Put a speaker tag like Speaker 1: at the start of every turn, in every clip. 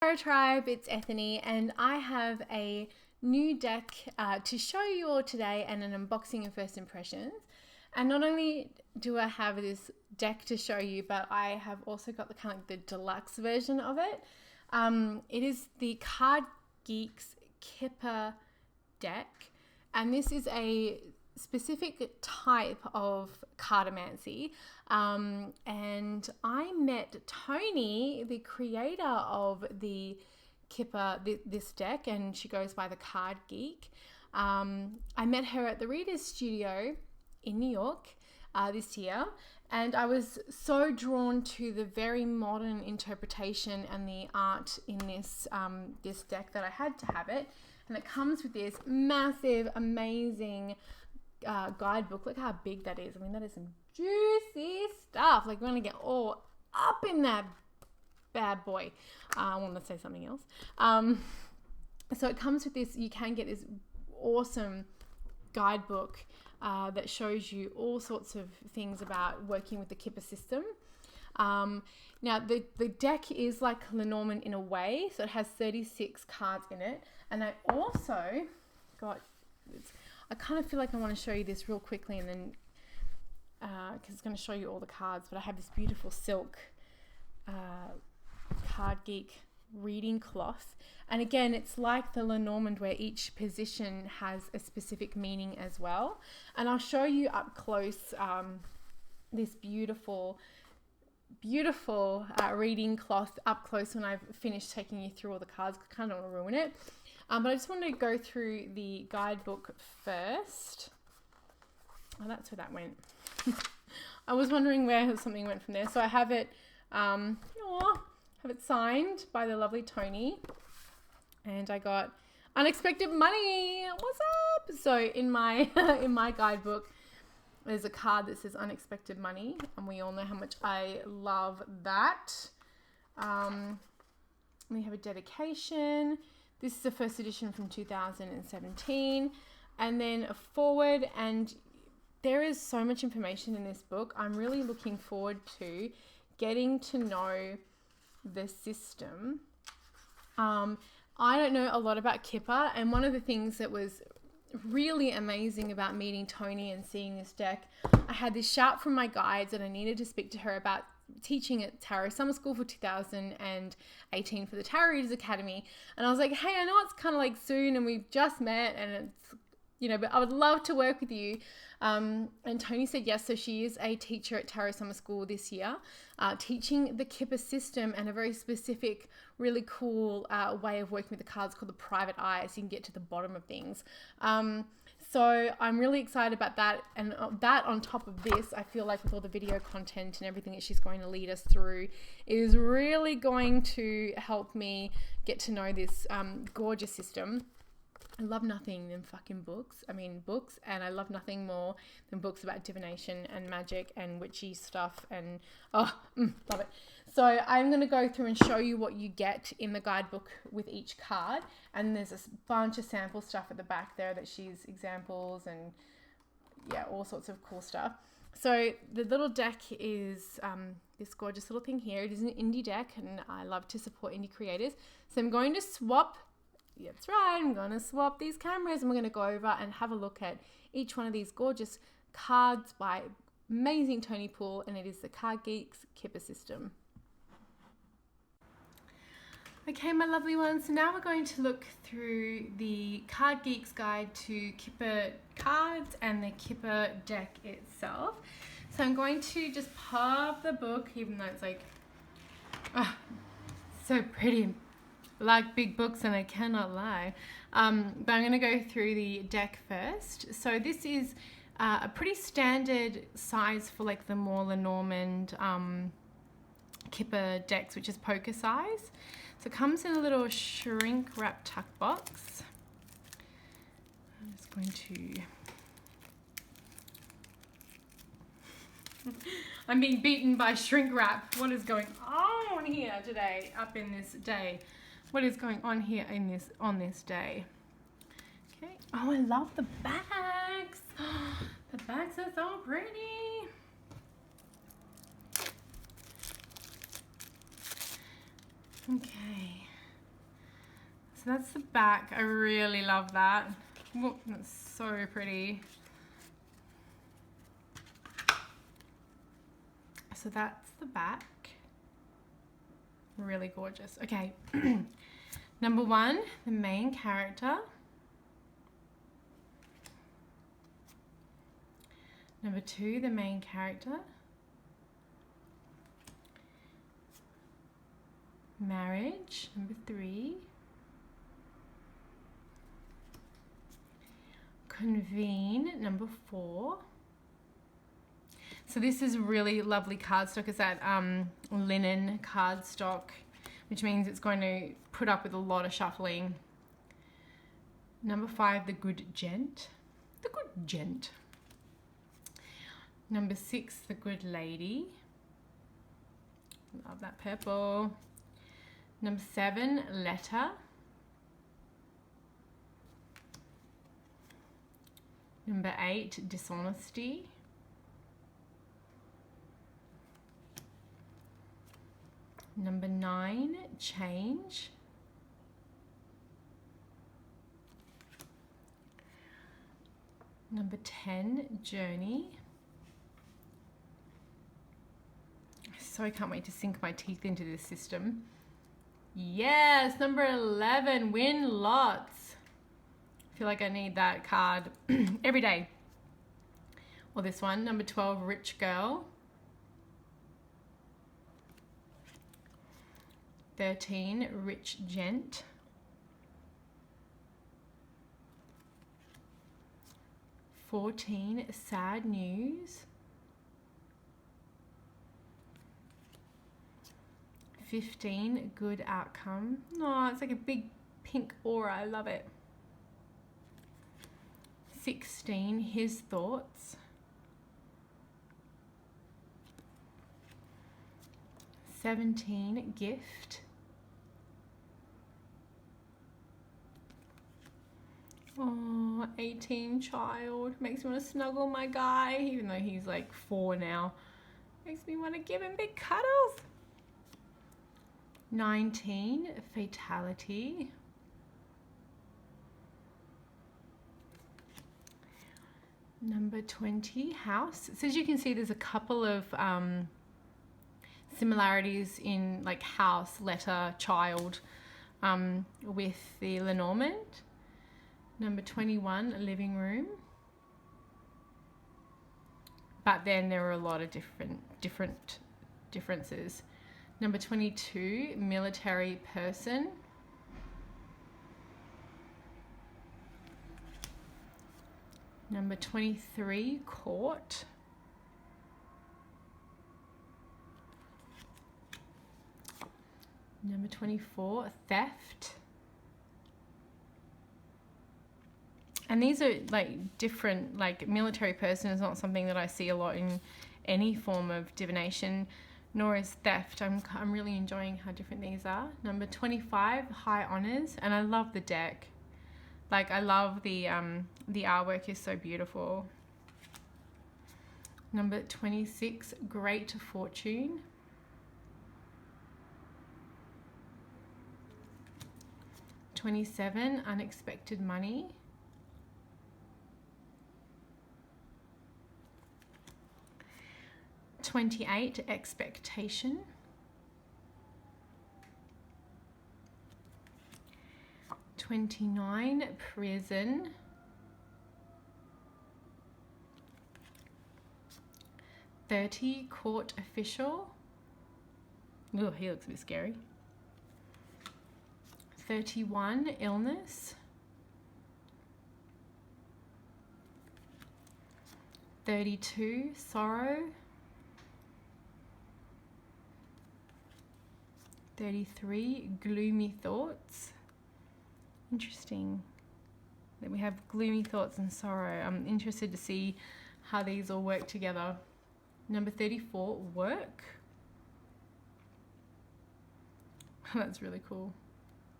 Speaker 1: Hello Tribe, it's Ethany and I have a new deck to show you all today and an unboxing and first impressions. And not only do I have this deck to show you, but I have also got the kind of the deluxe version of it. It is the Card Geek's Kipper deck, and this is a specific type of cartomancy. And I met Tony, the creator of the Kipper, this deck, and she goes by the Card Geek. I met her at the Reader's Studio in New York this year, and I was so drawn to the very modern interpretation and the art in this this deck that I had to have it. And it comes with this massive, amazing guidebook. Look how big that is. I mean, that is some juicy stuff. Like, we're going to get all up in that bad boy. I want to say something else. So it comes with this, you can get this awesome guidebook that shows you all sorts of things about working with the Kipper system. Now, the deck is like Lenormand in a way, so it has 36 cards in it. And I also got, I kind of feel like I want to show you this real quickly, and then, because it's going to show you all the cards, but I have this beautiful silk Card Geek reading cloth. And again, it's like the Lenormand where each position has a specific meaning as well. And I'll show you up close this beautiful reading cloth up close when I've finished taking you through all the cards. I kind of don't want to ruin it. But I just wanted to go through the guidebook first. Oh, that's where that went. I was wondering where something went from there. So I have it, have it signed by the lovely Tony. And I got unexpected money. What's up? So in my in my guidebook, there's a card that says unexpected money, and we all know how much I love that. We have a dedication. This is the first edition from 2017, and then a forward, and there is so much information in this book. I'm really looking forward to getting to know the system. I don't know a lot about Kipper, and one of the things that was really amazing about meeting Tony and seeing this deck, I had this shout from my guides that I needed to speak to her about teaching at Tarot Summer School for 2018 for the Tarot Readers Academy. And I was like, hey, I know it's kind of like soon and we've just met and it's, you know, but I would love to work with you. And Tony said yes. So she is a teacher at Tarot Summer School this year, teaching the Kipper system and a very specific, really cool way of working with the cards called the private eye, so you can get to the bottom of things. So I'm really excited about that. And that on top of this, I feel like with all the video content and everything that she's going to lead us through is really going to help me get to know this gorgeous system. I love nothing than fucking books. I mean, books, and I love nothing more than books about divination and magic and witchy stuff, and love it. So I'm going to go through and show you what you get in the guidebook with each card, and there's a bunch of sample stuff at the back there that she's examples and yeah, all sorts of cool stuff. So the little deck is this gorgeous little thing here. It is an indie deck, and I love to support indie creators. So I'm going to swap. That's right, I'm going to swap these cameras and we're going to go over and have a look at each one of these gorgeous cards by amazing Tony Poole, and it is the Card Geek's Kipper system. Okay, my lovely ones, so now we're going to look through the Card Geek's Guide to Kipper cards and the Kipper deck itself. So I'm going to just pop the book, even though it's like, so pretty. Like big books, and I cannot lie. But I'm going to go through the deck first. So this is a pretty standard size for like the more Lenormand Kipper decks, which is poker size. So it comes in a little shrink wrap tuck box. I'm just going to... I'm being beaten by shrink wrap. What is going on here today, up in this day? What is going on here on this day? Okay. Oh, I love the bags. The bags are so pretty. Okay. So that's the back. I really love that. Whoop, that's so pretty. So that's the back. Really gorgeous. Okay. Number 1, the main character. Number 2, the main character. Marriage, number 3. Convene, number 4. So this is really lovely cardstock. It's that linen cardstock, which means it's going to put up with a lot of shuffling. Number 5, the good gent. The good gent. Number 6, the good lady. Love that purple. Number 7, letter. Number 8, dishonesty. Number 9, change. Number 10, journey. I so can't wait to sink my teeth into this system. Yes, number 11, win lots. I feel like I need that card every day. Or this one, number 12, rich girl. 13, rich gent. 14, sad news. 15, good outcome. Oh, it's like a big pink aura. I love it. 16, his thoughts. 17, gift. Oh, 18, child. Makes me want to snuggle my guy, even though he's like 4 now. Makes me want to give him big cuddles. 19, fatality. Number 20, house. So as you can see, there's a couple of similarities in like house, letter, child with the Lenormand. Number 21, living room. But then there are a lot of differences. Number 22, military person. Number 23, court. Number 24, theft. And these are like different, like military person is not something that I see a lot in any form of divination, nor is theft. I'm really enjoying how different these are. Number 25, high honors. And I love the deck. Like I love the artwork is so beautiful. Number 26, great fortune. $27, unexpected money. $28, expectation. $29, prison. $30, court official. Oh, he looks a bit scary. 31, illness. 32, sorrow. 33, gloomy thoughts. Interesting that we have gloomy thoughts and sorrow. I'm interested to see how these all work together. Number 34, work. That's really cool.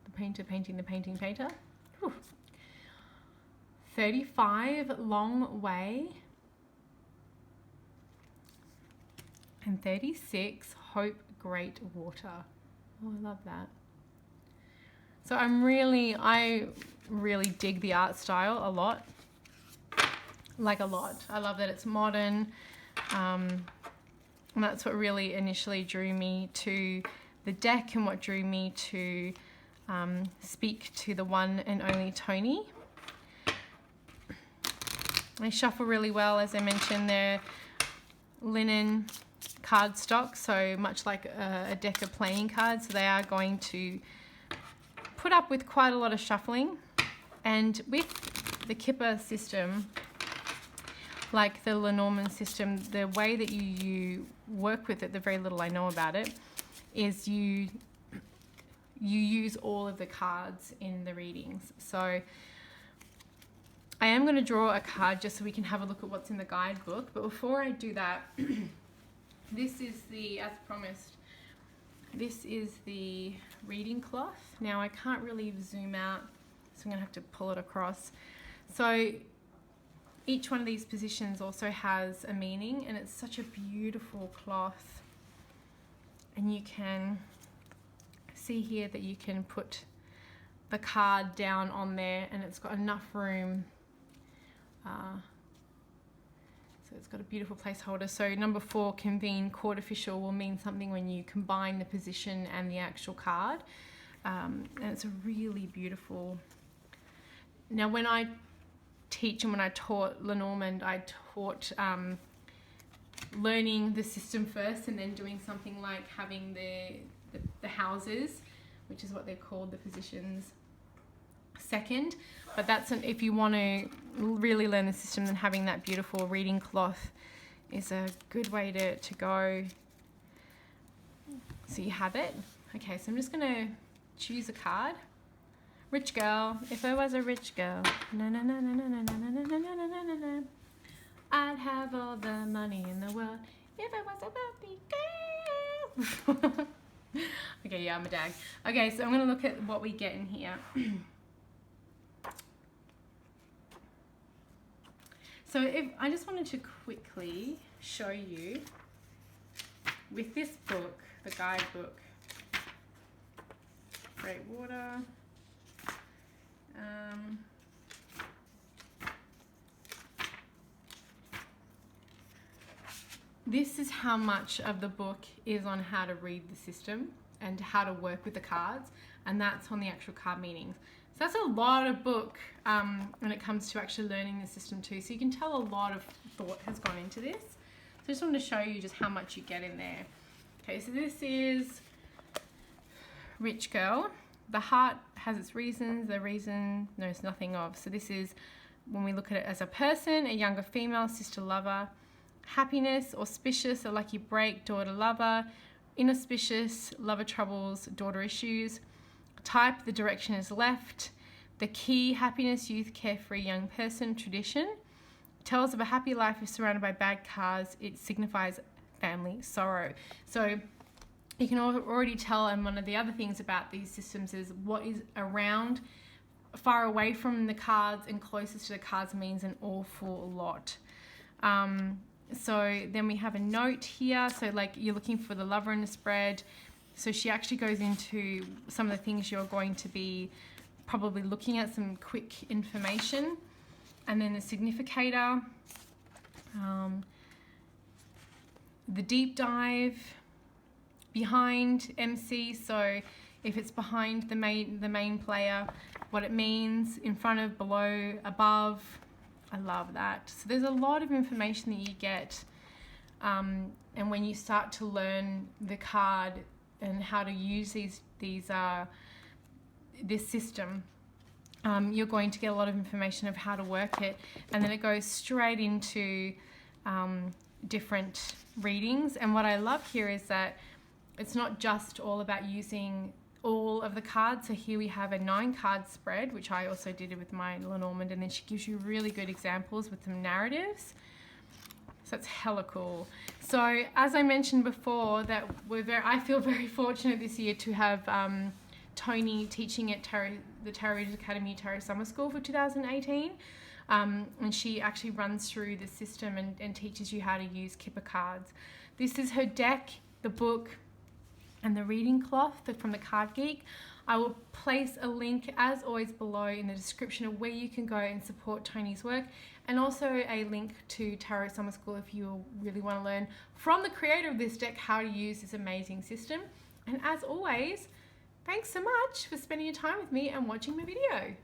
Speaker 1: The painter painting the painting painter. Whew. 35, long way. And 36, hope, great water. Oh, I love that. So I really dig the art style a lot. Like a lot. I love that it's modern. And that's what really initially drew me to the deck and what drew me to speak to the one and only Tony. They shuffle really well, as I mentioned. They're linen cardstock, so much like a deck of playing cards. So they are going to put up with quite a lot of shuffling. And with the Kipper system, like the Lenormand system, the way that you work with it, the very little I know about it, is you use all of the cards in the readings. So I am going to draw a card just so we can have a look at what's in the guidebook. But before I do that, this is the, as promised, this is the reading cloth. Now I can't really zoom out, so I'm going to have to pull it across. So each one of these positions also has a meaning, and it's such a beautiful cloth. And you can see here that you can put the card down on there, and it's got enough room. So it's got a beautiful placeholder. So number 4, convene court official, will mean something when you combine the position and the actual card. And it's a really beautiful. Now when I teach and when I taught Lenormand, I taught learning the system first and then doing something like having the houses, which is what they're called, the positions, second. But that's if you want to really learn the system, then having that beautiful reading cloth is a good way to go. So you have it. Okay, so I'm just going to choose a card. Rich girl. If I was a rich girl, na na na na na na na na na na na na na, I'd have all the money in the world if I was a wealthy girl. Okay, yeah, I'm a dag. Okay, so I'm going to look at what we get in here. So if I just wanted to quickly show you with this book, the guidebook, Great Water. This is how much of the book is on how to read the system and how to work with the cards, and that's on the actual card meanings. So that's a lot of book when it comes to actually learning the system too. So you can tell a lot of thought has gone into this. So I just wanted to show you just how much you get in there. Okay, so this is Rich Girl. The heart has its reasons, the reason knows nothing of. So this is when we look at it as a person, a younger female, sister lover. Happiness, auspicious, a lucky break, daughter lover. Inauspicious, lover troubles, daughter issues. Type, the direction is left. The key, happiness, youth, carefree, young person, tradition. Tells of a happy life if surrounded by bad cards. It signifies family sorrow. So you can already tell, and one of the other things about these systems is what is around, far away from the cards and closest to the cards means an awful lot. So then we have a note here. So like you're looking for the lover in the spread. So she actually goes into some of the things you're going to be probably looking at, some quick information. And then the significator, the deep dive, behind MC. So if it's behind the main player, what it means, in front of, below, above. I love that. So there's a lot of information that you get, and when you start to learn the card and how to use this system, you're going to get a lot of information of how to work it, and then it goes straight into different readings. And what I love here is that it's not just all about using all of the cards. So here we have a 9-card spread, which I also did it with my Lenormand, and then she gives you really good examples with some narratives. So it's hella cool. So as I mentioned before, that I feel very fortunate this year to have Tony teaching at the Tarot Readers Academy Tarot Summer School for 2018. And she actually runs through the system and teaches you how to use Kipper cards. This is her deck, the book, and the reading cloth from the Card Geek. I will place a link, as always, below in the description of where you can go and support Tony's work, and also a link to Tarot Summer School if you really want to learn from the creator of this deck how to use this amazing system. And as always, thanks so much for spending your time with me and watching my video.